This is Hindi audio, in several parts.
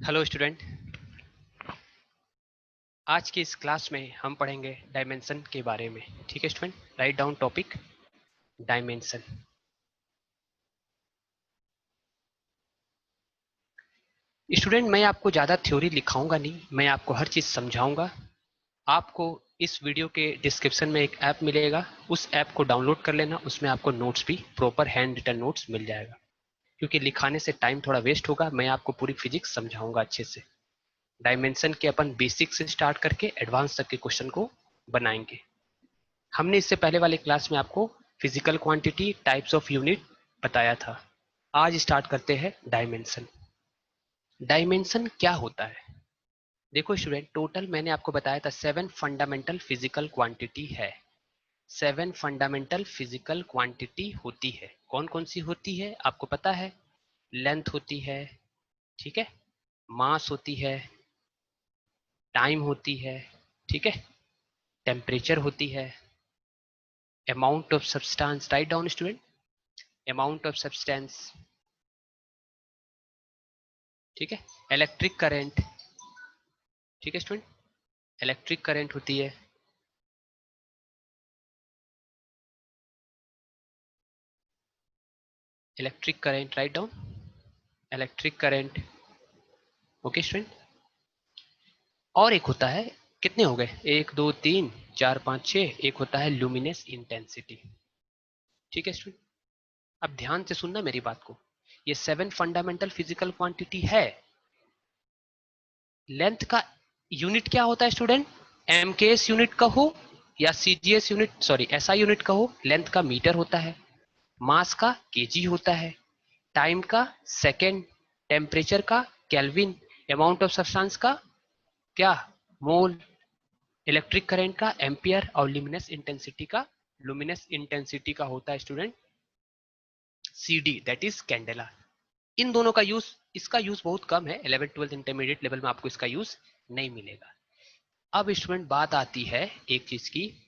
Hello student. आज की इस क्लास में हम पढ़ेंगे डायमेंशन के बारे में। ठीक है student, write down topic dimension. Student, मैं आपको ज़्यादा थ्योरी लिखाऊंगा नहीं, मैं आपको हर चीज़ समझाऊंगा। आपको इस वीडियो के डिस्क्रिप्शन में एक ऐप मिलेगा, उस ऐप को डाउनलोड कर लेना। उसमें आपको नोट्स भी प्रॉपर हैंड रिटन नोट्स मिल जाएगा, क्योंकि लिखाने से टाइम थोड़ा वेस्ट होगा। मैं आपको पूरी फिजिक्स समझाऊंगा अच्छे से। डायमेंशन के अपन बेसिक से स्टार्ट करके एडवांस तक के क्वेश्चन को बनाएंगे। हमने इससे पहले वाले क्लास में आपको physical quantity, types of unit बताया था। आज स्टार्ट करते हैं डायमेंशन। डायमेंशन क्या होता है? देखो स्टूडेंट, टोटल मैंने आपको बताया था 7 फंडामेंटल फिजिकल क्वांटिटी है। 7 फंडामेंटल फिजिकल क्वांटिटी होती है। कौन कौन सी होती है आपको पता है? लेंथ होती है, ठीक है, मास होती है, टाइम होती है, ठीक है, टेम्परेचर होती है, amount of substance, write down student, amount of substance, ठीक है, इलेक्ट्रिक करंट, ठीक है स्टूडेंट, इलेक्ट्रिक करंट होती है, electric current, write down, electric current. Okay student. और एक होता है, कितने हो गए, 1 2 3 4 5 6, एक होता है लुमिनस इंटेंसिटी। ठीक है स्टूडेंट, अब ध्यान से सुनना मेरी बात को। ये 7 फंडामेंटल फिजिकल क्वांटिटी है। लेंथ का यूनिट क्या होता है स्टूडेंट? एमकेएस यूनिट कहो या CGS unit, sorry SI unit कहो, लेंथ का मीटर होता है, मास का केजी होता है, टाइम का सेकेंड, टेम्परेचर का केल्विन, अमाउंट ऑफ सब्सटेंस का क्या, मोल, इलेक्ट्रिक करंट का एम्पियर, और लुमिनस इंटेंसिटी का होता है student CD, that is candela. इन दोनों का यूज, इसका यूज बहुत कम है, 11th 12th इंटरमीडिएट लेवल में आपको इसका यूज नहीं मिलेगा। अब स्टूडेंट बात आती है एक चीज की,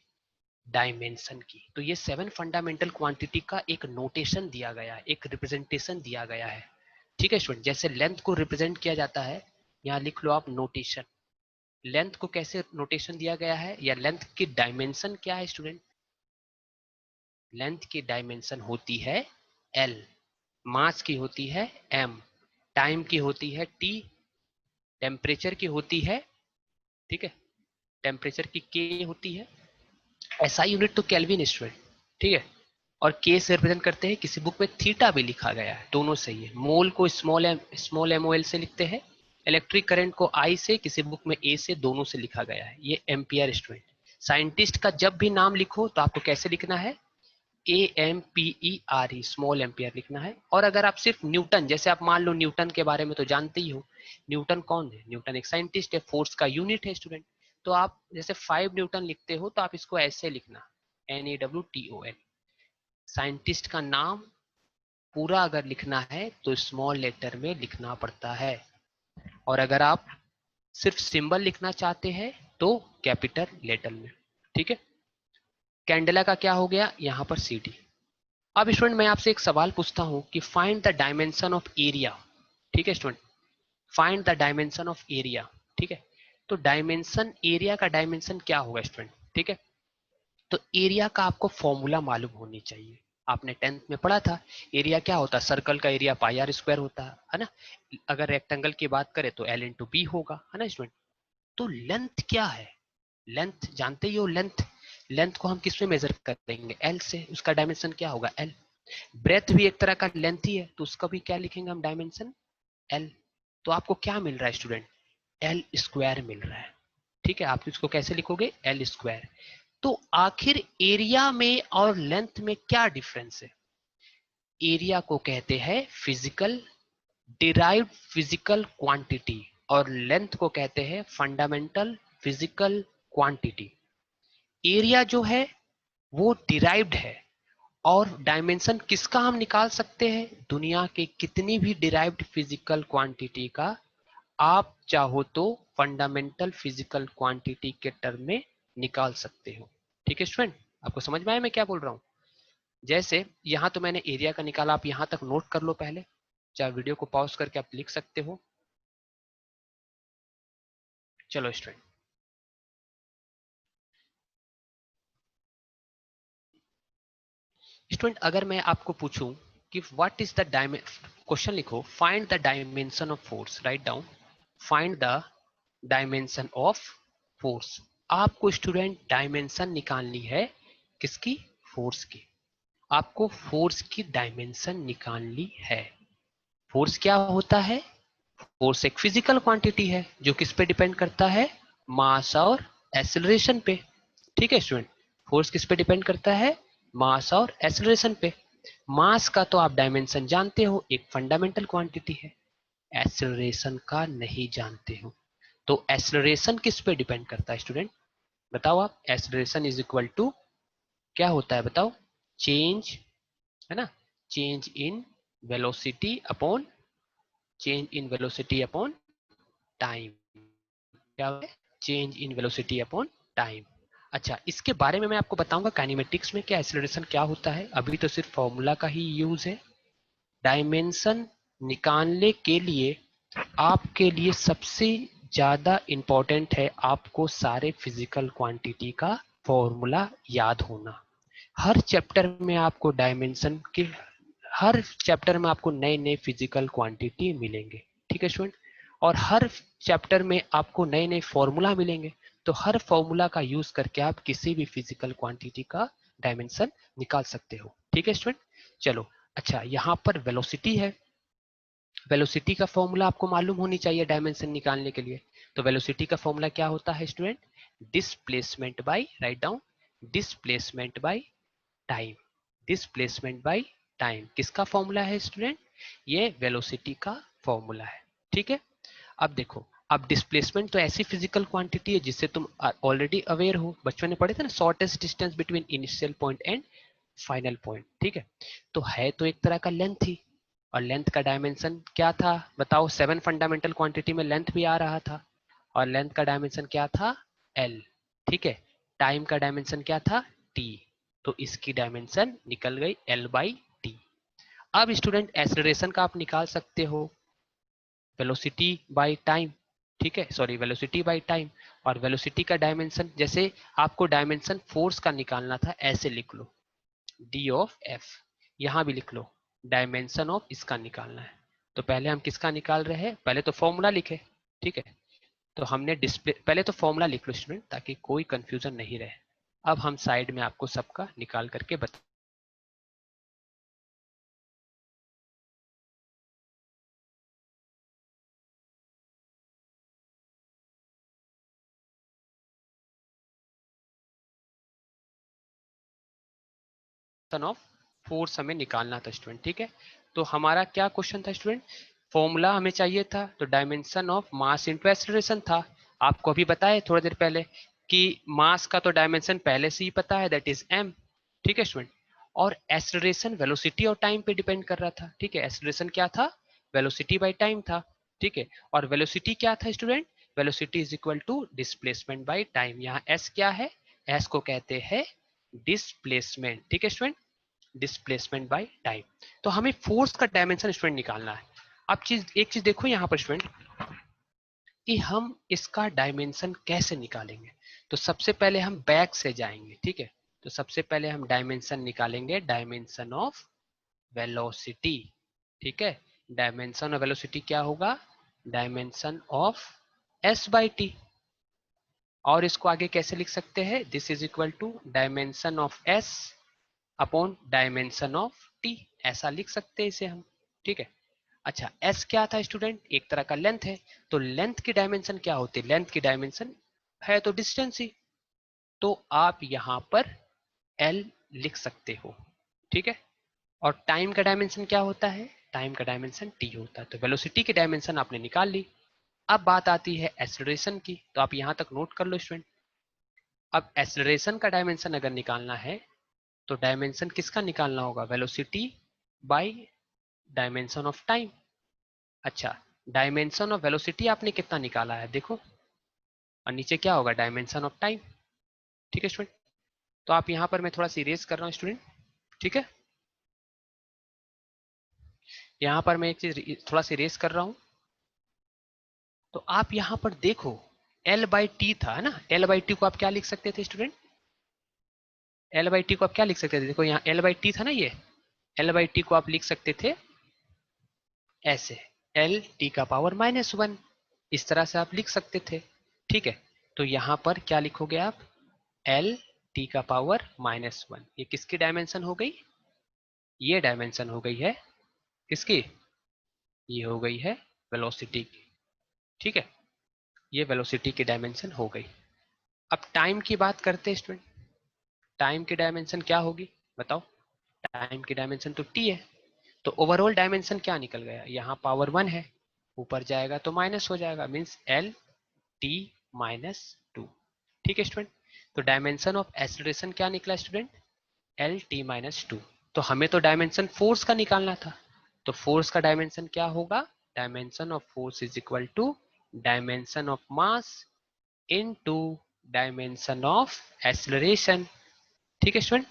डायमेंशन की। तो ये 7 फंडामेंटल क्वांटिटी का एक नोटेशन दिया गया है, एक रिप्रेजेंटेशन दिया गया है। ठीक है स्टूडेंट, जैसे लेंथ को रिप्रेजेंट किया जाता है, यहाँ लिख लो आप नोटेशन। लेंथ को कैसे नोटेशन दिया गया है, या लेंथ की डायमेंशन क्या है स्टूडेंट? लेंथ की डायमेंशन होती है एल, मास की होती है एम, टाइम की होती है टी, टेम्परेचर की होती है, ठीक है, टेम्परेचर की के होती है, एसआई यूनिट तो केल्विन स्टूडेंट, ठीक है, और के से रिप्रेजेंट करते हैं, किसी बुक में थीटा भी लिखा गया है, दोनों सही है। मोल को स्मॉल एम ओ एल से लिखते हैं, इलेक्ट्रिक करंट को आई से, किसी बुक में ए से, दोनों से लिखा गया है। ये एम्पियर स्टूडेंट। साइंटिस्ट का जब भी नाम लिखो तो आपको कैसे लिखना है? AMPERE, स्मॉल एम्पियर लिखना है। और अगर आप सिर्फ न्यूटन, जैसे आप मान लो न्यूटन के बारे में तो जानते ही हो, न्यूटन कौन है? न्यूटन एक साइंटिस्ट है, फोर्स का यूनिट है स्टूडेंट। तो आप जैसे 5 न्यूटन लिखते हो तो आप इसको ऐसे लिखना, NAWTON। साइंटिस्ट का नाम पूरा अगर लिखना है तो स्मॉल लेटर में लिखना पड़ता है, और अगर आप सिर्फ सिंबल लिखना चाहते हैं तो कैपिटल लेटर में। ठीक है, कैंडेला का क्या हो गया यहाँ पर CD। अब स्टूडेंट मैं आपसे एक सवाल पूछता हूं कि find the dimension of area. ठीक है student, find the dimension of area. ठीक है, तो डायमेंशन, एरिया का डायमेंशन क्या होगा स्टूडेंट? ठीक है, तो एरिया का आपको फॉर्मूला मालूम होनी चाहिए। आपने 10th में पढ़ा था, एरिया क्या होता है? सर्कल का एरिया पाई आर स्क्वायर होता है ना। अगर रेक्टेंगल की बात करें तो L इंटू बी होगा, है ना स्टूडेंट। तो लेंथ क्या है? लेंथ जानते ही हो, लेंथ, लेंथ को हम किस में मेजर करेंगे? L से, उसका डायमेंशन क्या होगा? L। ब्रेथ भी एक तरह का लेंथ ही है, तो उसका भी क्या लिखेंगे हम? Dimension L। तो आपको क्या मिल रहा है स्टूडेंट? L स्क्वायर मिल रहा है। ठीक है, आप इसको कैसे लिखोगे? L square. तो आखिर एरिया में और लेंथ में क्या डिफरेंस है? एरिया को कहते हैं फिजिकल, डिराइव्ड फिजिकल क्वांटिटी, और लेंथ को कहते हैं फंडामेंटल फिजिकल क्वांटिटी। एरिया जो है वो डिराइव्ड है, और डायमेंशन किसका हम निकाल सकते हैं? दुनिया के कितनी भी डिराइव्ड फिजिकल क्वांटिटी का आप चाहो तो फंडामेंटल फिजिकल क्वांटिटी के टर्म में निकाल सकते हो। ठीक है स्टूडेंट, आपको समझ में आया मैं क्या बोल रहा हूँ? जैसे यहाँ तो मैंने एरिया का निकाला, आप यहाँ तक नोट कर लो पहले, चाहे वीडियो को पॉज करके आप लिख सकते हो। चलो स्टूडेंट, अगर मैं आपको पूछूं कि व्हाट इज द क्वेश्चन लिखो, find the dimension of force, write down, find the dimension of force. आपको स्टूडेंट डायमेंशन निकालनी है किसकी? फोर्स की। आपको फोर्स की डायमेंशन निकालनी है। फोर्स क्या होता है? फोर्स एक फिजिकल क्वांटिटी है जो किस पे डिपेंड करता है? मास और एक्सेलरेशन पे। ठीक है स्टूडेंट, फोर्स किस पे डिपेंड करता है? मास और एक्सेलरेशन पे। मास का तो आप डायमेंशन जानते हो, एक फंडामेंटल क्वांटिटी है। एक्सेलरेशन का नहीं जानते हो, तो एक्सेलरेशन किस पे डिपेंड करता है स्टूडेंट? बताओ आप। एक्सेलरेशन इज इक्वल टू क्या होता है बताओ? चेंज, है ना, change in velocity upon, change in velocity upon time. क्या है? Change in velocity upon time. अच्छा, इसके बारे में मैं आपको बताऊंगा काइनेमेटिक्स में क्या एक्सेलरेशन क्या होता है। अभी तो सिर्फ फॉर्मूला का ही यूज है। डायमेंशन निकालने के लिए आपके लिए सबसे ज्यादा इंपॉर्टेंट है आपको सारे फिजिकल क्वांटिटी का फॉर्मूला याद होना। हर चैप्टर में आपको डायमेंशन के, हर चैप्टर में आपको नए नए फिजिकल क्वांटिटी मिलेंगे। ठीक है स्टूडेंट, और हर चैप्टर में आपको नए नए फॉर्मूला मिलेंगे। तो हर फॉर्मूला का यूज करके आप किसी भी फिजिकल क्वांटिटी का डायमेंशन निकाल सकते हो। ठीक है स्टूडेंट, चलो। अच्छा, यहाँ पर वेलोसिटी है। वेलोसिटी का फॉर्मूला आपको मालूम होनी चाहिए डायमेंशन निकालने के लिए। तो वेलोसिटी का फॉर्मूला क्या होता है student? Displacement bye, write down, displacement by time. Displacement by time किसका फॉर्मूला है स्टूडेंट? ये वेलोसिटी का फॉर्मूला है। ठीक है, अब देखो, अब डिस्प्लेसमेंट तो ऐसी फिजिकल क्वांटिटी है जिससे तुम ऑलरेडी अवेयर हो, बचपन में पढ़े थे ना, shortest distance between initial point and final point. ठीक है, तो है तो एक तरह का लेंथ ही, और लेंथ का डायमेंशन क्या था बताओ? 7 फंडामेंटल क्वांटिटी में लेंथ भी आ रहा था, और लेंथ का डायमेंशन क्या था? एल। ठीक है, टाइम का डायमेंशन क्या था? टी। तो इसकी डायमेंशन निकल गई एल बाई टी। अब स्टूडेंट एक्सेलरेशन का आप निकाल सकते हो वेलोसिटी बाय टाइम। ठीक है, सॉरी, वेलोसिटी बाय टाइम। और वेलोसिटी का डायमेंशन, जैसे आपको डायमेंशन फोर्स का निकालना था, ऐसे लिख लो, डी ऑफ एफ। यहां भी लिख लो, डायमेंशन ऑफ इसका निकालना है। तो पहले हम किसका निकाल रहे हैं? पहले तो फॉर्मूला लिखे। ठीक है, तो हमने डिस्प्ले, पहले तो फॉर्मूला लिख लो स्टूडेंट ताकि कोई कंफ्यूजन नहीं रहे। अब हम साइड में आपको सबका निकाल करके बता, ऑफ फोर्स हमें निकालना था स्टूडेंट। ठीक है, तो हमारा क्या क्वेश्चन था स्टूडेंट? फॉर्मूला हमें चाहिए था, तो dimension of mass into acceleration था। आपको अभी बताया थोड़ी देर पहले कि मास का तो डायमेंशन पहले से ही पता है, दैट इज एम। ठीक है स्टूडेंट, और एक्सेलरेशन वेलोसिटी और टाइम पे डिपेंड कर रहा था। ठीक है, एक्सेलरेशन क्या था? वेलोसिटी बाय टाइम था। ठीक है, और वेलोसिटी क्या था student? Velocity is equal to displacement by time. यहाँ एस क्या है? एस को कहते हैं डिस्प्लेसमेंट। ठीक है स्टूडेंट, डिस्प्लेसमेंट बाय टाइम। तो हमें फोर्स का डायमेंशन स्टूडेंट निकालना है। अब एक चीज देखो यहाँ पर स्टूडेंट, कि हम इसका डायमेंशन कैसे निकालेंगे। तो सबसे पहले हम बैक से जाएंगे। ठीक है, तो सबसे पहले हम डायमेंशन निकालेंगे, डायमेंशन ऑफ वेलोसिटी। ठीक है, डायमेंशन ऑफ वेलोसिटी क्या होगा? Dimension of S by T. और इसको आगे कैसे लिख सकते हैं? This is equal to dimension of S upon dimension of T, ऐसा लिख सकते हैं इसे हम। ठीक है, अच्छा, एस क्या था स्टूडेंट? एक तरह का लेंथ है। तो लेंथ की डायमेंशन क्या होती है? लेंथ की डायमेंशन है तो डिस्टेंस ही। तो आप यहां पर एल लिख सकते हो। ठीक है, और टाइम का डायमेंशन क्या होता है? टाइम का डायमेंशन टी होता है। तो वेलोसिटी की डायमेंशन आपने निकाल ली। अब बात आती है एक्सेलरेशन की, तो आप यहां तक नोट कर लो स्टूडेंट। अब एक्सेलरेशन का डायमेंशन अगर निकालना है, तो डायमेंशन किसका निकालना होगा? Velocity bye dimension of time. अच्छा, डायमेंशन ऑफ वेलोसिटी आपने कितना निकाला है देखो, और नीचे क्या होगा? Dimension of time. ठीक है स्टूडेंट, तो आप यहां पर, मैं थोड़ा सी इरेज कर रहा हूं स्टूडेंट। ठीक है, यहां पर मैं एक चीज थोड़ा सी इरेज कर रहा हूं। तो आप यहां पर देखो L/T था ना, L/T को आप क्या लिख सकते थे स्टूडेंट? L/T को आप क्या लिख सकते थे? देखो यहाँ L/T था ना, ये L/T को आप लिख सकते थे ऐसे, L t⁻⁻1, इस तरह से आप लिख सकते थे। ठीक है, तो यहाँ पर क्या लिखोगे आप? L t⁻⁻1। ये किसकी डायमेंशन हो गई? ये डायमेंशन हो गई है किसकी? ये हो गई है वेलोसिटी की। ठीक है, ये वेलोसिटी की डायमेंशन हो गई। अब टाइम की बात करते हैं स्टूडेंट। टाइम की डायमेंशन क्या होगी बताओ? टाइम की डायमेंशन तो t है, तो ओवरऑल डायमेंशन क्या निकल गया? यहाँ पावर 1 है, ऊपर जाएगा तो माइनस हो जाएगा, मीन्स L t-2। ठीक है स्टूडेंट, तो डायमेंशन ऑफ एक्सीलरेशन क्या निकला स्टूडेंट? L t-2। तो हमें तो डायमेंशन फोर्स का निकालना था, तो फोर्स का डायमेंशन क्या होगा? Dimension of force is equal to dimension of mass into dimension of acceleration. ठीक है स्टूडेंट।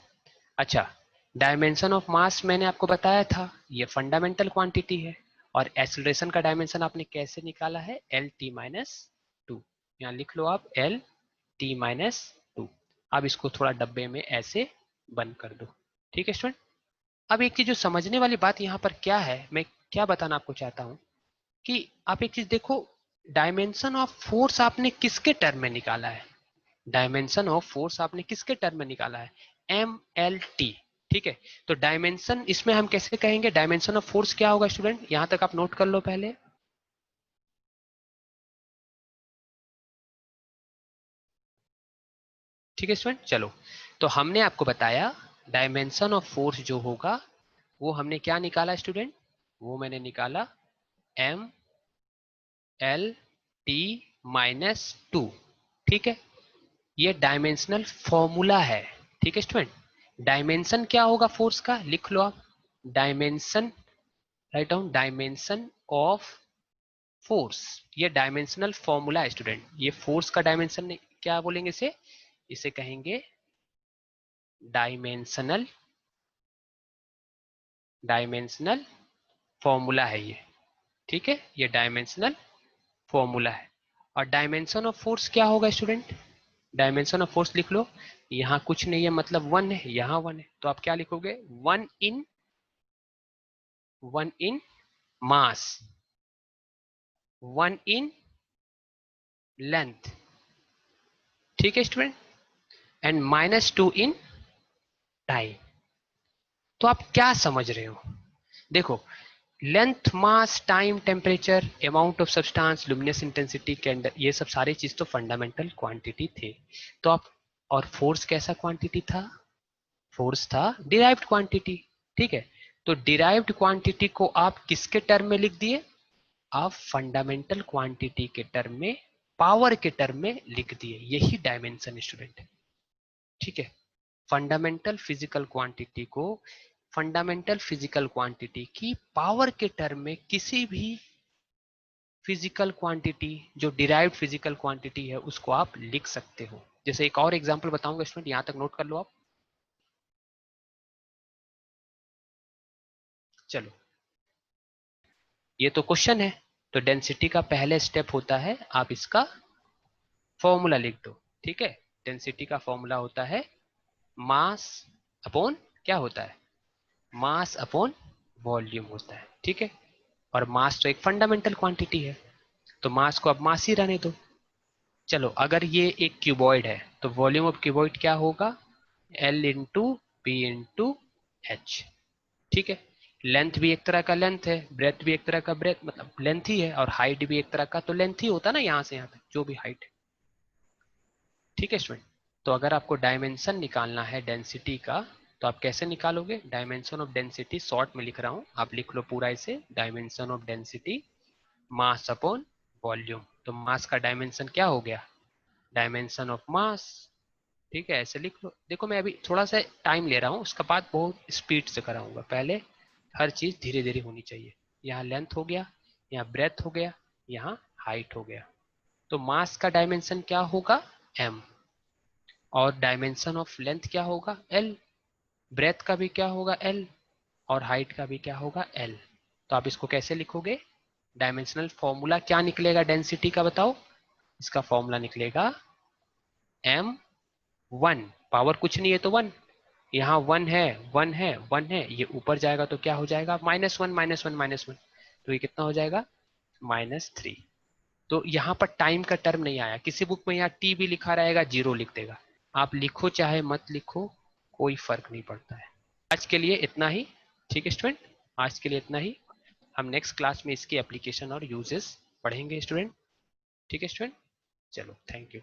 अच्छा, डायमेंशन ऑफ मास मैंने आपको बताया था, ये फंडामेंटल क्वांटिटी है, और एक्सीलरेशन का डायमेंशन आपने कैसे निकाला है? L t-2। यहाँ लिख लो आप L t-2। अब इसको थोड़ा डब्बे में ऐसे बंद कर दो। ठीक है स्टूडेंट। अब एक चीज जो समझने वाली बात यहाँ पर क्या है, मैं क्या बताना आपको चाहता हूँ कि आप एक चीज देखो, डायमेंशन ऑफ फोर्स आपने किसके टर्म में निकाला है? डायमेंशन ऑफ फोर्स आपने किसके टर्म में निकाला है? MLT। ठीक है, तो डायमेंशन इसमें हम कैसे कहेंगे? डायमेंशन ऑफ फोर्स क्या होगा स्टूडेंट? यहां तक आप नोट कर लो पहले। ठीक है स्टूडेंट, चलो, तो हमने आपको बताया डायमेंशन ऑफ फोर्स जो होगा वो हमने क्या निकाला स्टूडेंट? वो मैंने निकाला MLT-2। ठीक है, ये डायमेंशनल फॉर्मूला है। ठीक है स्टूडेंट, डायमेंशन क्या होगा फोर्स का? लिख लो आप, dimension, write down, dimension of force. ये डायमेंशनल फॉर्मूला है स्टूडेंट, ये फोर्स का डायमेंशन क्या बोलेंगे इसे? इसे कहेंगे डायमेंशनल, डायमेंशनल फॉर्मूला है ये। ठीक है, ये डायमेंशनल फॉर्मूला है। और डायमेंशन ऑफ फोर्स क्या होगा स्टूडेंट? डायमेंशन ऑफ फोर्स लिख लो, यहाँ कुछ नहीं है मतलब 1 है, यहाँ 1 है, तो आप क्या लिखोगे? 1 इन मास, 1 इन लेंथ। ठीक है स्टूडेंट, एंड -2 इन टाइम। तो आप क्या समझ रहे हो? देखो, length, mass, time, temperature, amount of substance, luminous intensity के अंदर ये सब सारी चीज तो फंडामेंटल क्वांटिटी थे। तो आप, और फोर्स कैसा क्वांटिटी था? फोर्स था डिराइव्ड क्वांटिटी। ठीक है, तो डिराइव्ड क्वांटिटी को आप किसके टर्म में लिख दिए? आप फंडामेंटल क्वांटिटी के टर्म में, पावर के टर्म में लिख दिए। यही डायमेंशन स्टूडेंट। ठीक है, फंडामेंटल फिजिकल क्वांटिटी को, फंडामेंटल फिजिकल क्वांटिटी की पावर के टर्म में किसी भी फिजिकल क्वांटिटी जो डिराइव्ड फिजिकल क्वांटिटी है उसको आप लिख सकते हो। जैसे एक और एग्जांपल बताऊंगा स्टूडेंट, यहां तक नोट कर लो आप। चलो, ये तो क्वेश्चन है, तो डेंसिटी का पहले स्टेप होता है आप इसका फॉर्मूला लिख दो। ठीक है, डेंसिटी का फॉर्मूला होता है मास अपॉन, क्या होता है? मास अपॉन वॉल्यूम होता है। ठीक है, और मास तो एक फंडामेंटल क्वांटिटी है, तो मास को अब मास ही रहने दो। चलो, अगर ये एक क्यूबॉइड है तो वॉल्यूम ऑफ क्यूबॉइड क्या होगा? L × P × H। ठीक है, लेंथ भी एक तरह का लेंथ है, ब्रेथ भी एक तरह का ब्रेथ, मतलब लेंथ ही है, और हाइट भी एक तरह का तो लेंथ ही होता है ना, यहाँ से यहाँ तक जो भी हाइट है। ठीक है स्टूडेंट, तो अगर आपको डायमेंशन निकालना है डेंसिटी का, तो आप कैसे निकालोगे? डायमेंशन ऑफ डेंसिटी शॉर्ट में लिख रहा हूँ, आप लिख लो पूरा इसे, dimension of density mass upon volume. तो मास का डायमेंशन क्या हो गया? डायमेंशन ऑफ मास। ठीक है, ऐसे लिख लो। देखो, मैं अभी थोड़ा सा टाइम ले रहा हूँ, उसका बाद बहुत स्पीड से कराऊंगा, पहले हर चीज धीरे धीरे होनी चाहिए। यहाँ लेंथ हो गया, यहाँ ब्रेथ हो गया, यहाँ हाइट हो गया। तो मास का डायमेंशन क्या होगा? m, और डायमेंशन ऑफ लेंथ क्या होगा? l, ब्रेथ का भी क्या होगा? l, और हाइट का भी क्या होगा? l। तो आप इसको कैसे लिखोगे? डायमेंशनल फॉर्मूला क्या निकलेगा डेंसिटी का बताओ? इसका फॉर्मूला निकलेगा m1, पावर कुछ नहीं है तो 1, यहाँ 1 है 1 है 1 है, ये ऊपर जाएगा तो क्या हो जाएगा -1 -1 -1, तो ये कितना हो जाएगा -3। तो यहाँ पर टाइम का टर्म नहीं आया, किसी बुक में यहाँ टी भी लिखा रहेगा, जीरो लिख देगा, आप लिखो चाहे मत लिखो कोई फर्क नहीं पड़ता है। आज के लिए इतना ही, ठीक है स्टूडेंट, आज के लिए इतना ही। हम नेक्स्ट क्लास में इसकी एप्लीकेशन और यूजेस पढ़ेंगे स्टूडेंट, ठीक है स्टूडेंट, चलो थैंक यू।